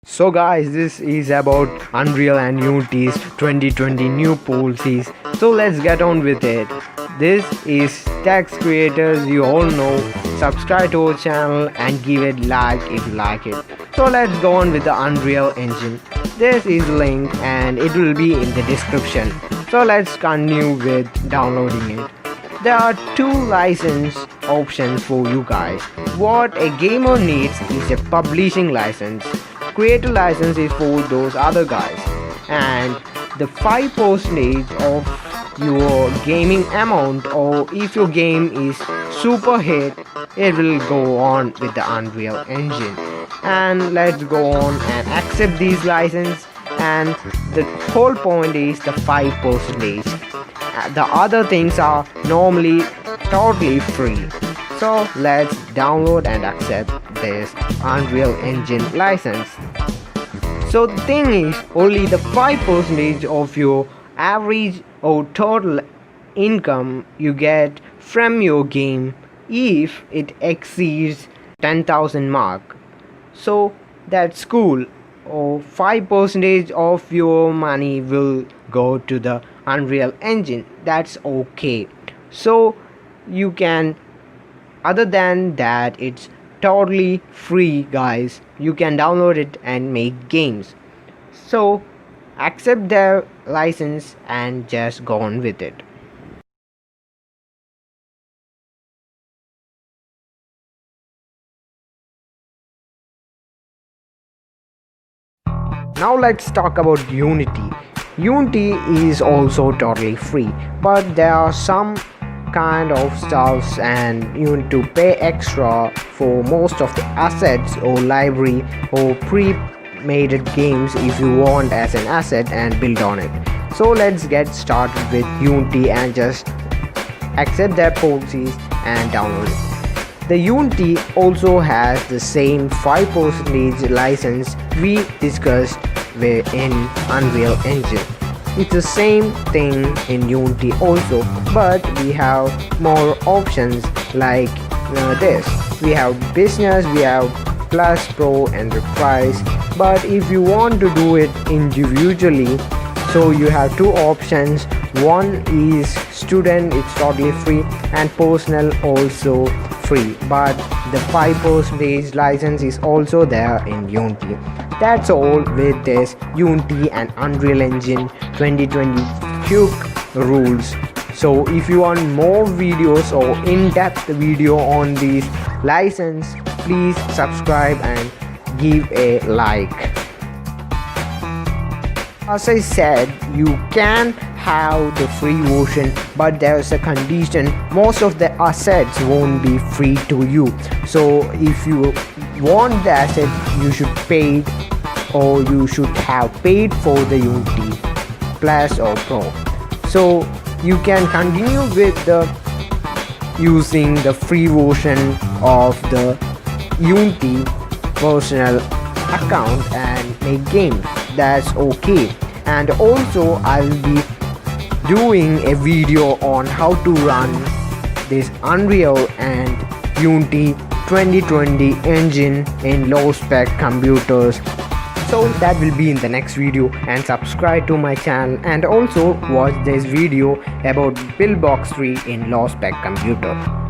So guys, this is about Unreal and Unity's 2020 new policies. So let's get on with it. This is text creators, you all know. Subscribe to our channel and give it like if you like it. So let's go on with the Unreal Engine. This is link and it will be in the description. So let's continue with downloading it. There are two license options for you guys. What a gamer needs is a publishing license. Creator license is for those other guys, and the 5% of your gaming amount, or if your game is super hit, it will go on with the Unreal Engine. And let's go on and accept these license, and the whole point is the 5%. The other things are normally totally free. So let's download and accept this Unreal Engine license. So the thing is, only the 5% of your average or total income you get from your game if it exceeds 10,000 mark. So that's cool. Or 5% of your money will go to the Unreal Engine. That's okay. So you can, other than that, it's totally free guys. You can download it and make games. So accept their license and just go on with it. Now let's talk about Unity. Unity is also totally free, but there are some kind of stuffs and you need to pay extra for most of the assets or library or pre-made games if you want as an asset and build on it. So let's get started with Unity and just accept their policies and download it. The Unity also has the same 5% license we discussed in Unreal Engine. It's the same thing in Unity also, but we have more options like this. We have business, we have plus, pro, enterprise. But if you want to do it individually, so you have two options. One is student, it's totally free, and personal also free, but the 5% license is also there in Unity. That's all with this Unity and Unreal Engine 2020 quick rules. So if you want more videos or in-depth video on these license, please subscribe and give a like. As I said, you can have the free version, but there's a condition. Most of the assets won't be free to you. So if you want the asset, you should pay, or you should have paid for the Unity Plus or Pro. So you can continue with the using the free version of the Unity personal account and make games. That's okay. And also I will be doing a video on how to run this Unreal and Unity 2020 engine in low spec computers. So that will be in the next video, and subscribe to my channel and also watch this video about Pillbox 3 in low spec computer.